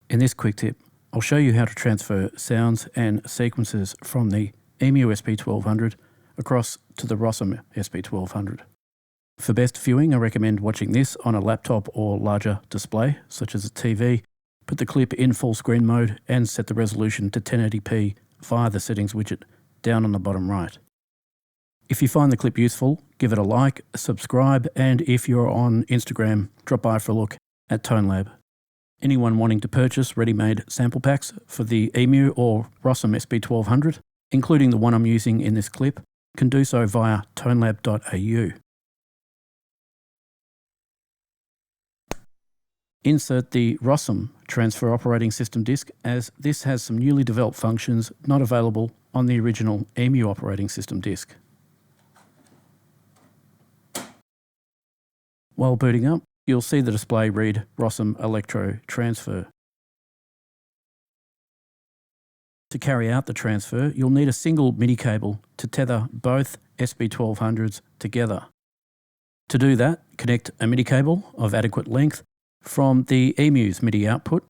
In this quick tip, I'll show you how to transfer sounds and sequences from the Emu SP1200 across to the Rossum SP1200. For best viewing, I recommend watching this on a laptop or larger display, such as a TV. Put the clip in full screen mode and set the resolution to 1080p via the settings widget down on the bottom right. If you find the clip useful, give it a like, subscribe, and if you're on Instagram, drop by for a look at ToneLab. Anyone wanting to purchase ready-made sample packs for the Emu or Rossum SP1200, including the one I'm using in this clip, can do so via tonelab.au. Insert the Rossum Transfer Operating System disk, as this has some newly developed functions not available on the original Emu operating system disk. While booting up, you'll see the display read Rossum Electro Transfer. To carry out the transfer, you'll need a single MIDI cable to tether both SP1200s together. To do that, connect a MIDI cable of adequate length from the Emu's MIDI output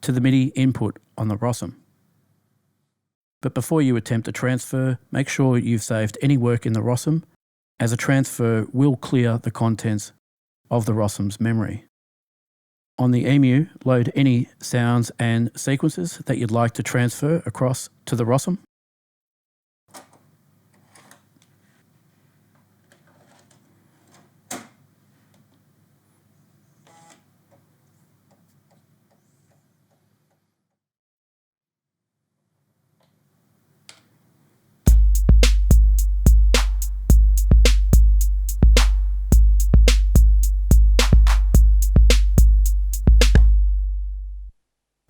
to the MIDI input on the Rossum. But before you attempt a transfer, make sure you've saved any work in the Rossum, as a transfer will clear the contents of the Rossum's memory. On the Emu, load any sounds and sequences that you'd like to transfer across to the Rossum.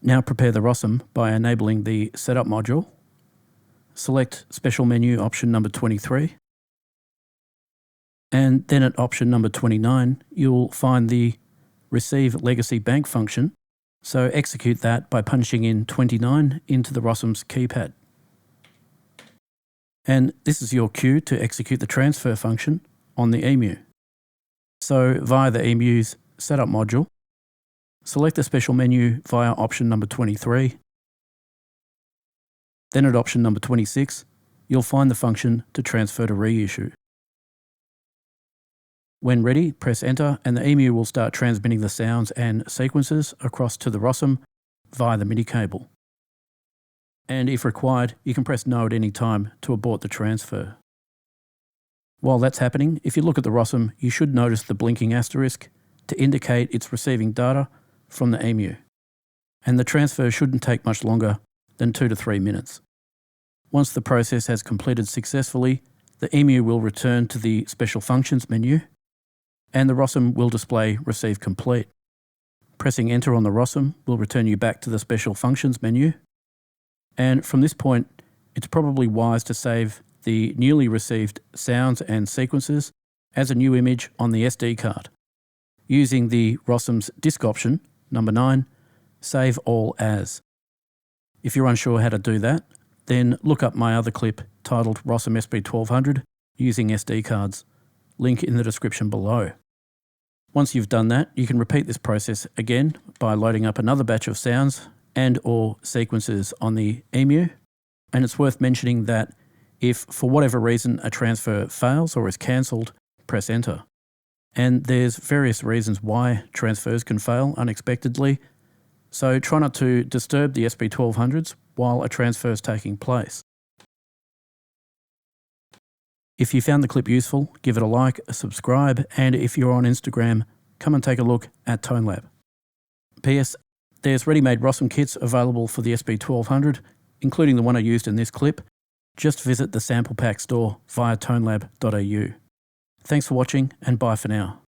Now prepare the Rossum by enabling the Setup module. Select Special Menu option number 23. And then at option number 29, you'll find the Receive Legacy Bank function. So execute that by punching in 29 into the Rossum's keypad. And this is your cue to execute the transfer function on the Emu. So via the Emu's Setup module, select the special menu via option number 23. Then at option number 26, you'll find the function to transfer to reissue. When ready, press enter and the Emu will start transmitting the sounds and sequences across to the Rossum via the MIDI cable. And if required, you can press no at any time to abort the transfer. While that's happening, if you look at the Rossum, you should notice the blinking asterisk to indicate it's receiving data from the Emu, and the transfer shouldn't take much longer than 2 to 3 minutes. Once the process has completed successfully, the Emu will return to the Special Functions menu, and the Rossum will display Receive Complete. Pressing Enter on the Rossum will return you back to the Special Functions menu, and from this point, it's probably wise to save the newly received sounds and sequences as a new image on the SD card. Using the Rossum's disk option, number 9, Save All As. If you're unsure how to do that, then look up my other clip titled Rossum SP1200 using SD cards. Link in the description below. Once you've done that, you can repeat this process again by loading up another batch of sounds and or sequences on the Emu. And it's worth mentioning that if for whatever reason a transfer fails or is cancelled, press enter. And there's various reasons why transfers can fail unexpectedly, so try not to disturb the SP1200s while a transfer is taking place. If you found the clip useful, give it a like, a subscribe, and if you're on Instagram, come and take a look at ToneLab. P.S. There's ready-made Rossum kits available for the SP1200, including the one I used in this clip. Just visit the sample pack store via tonelab.au. Thanks for watching, and bye for now.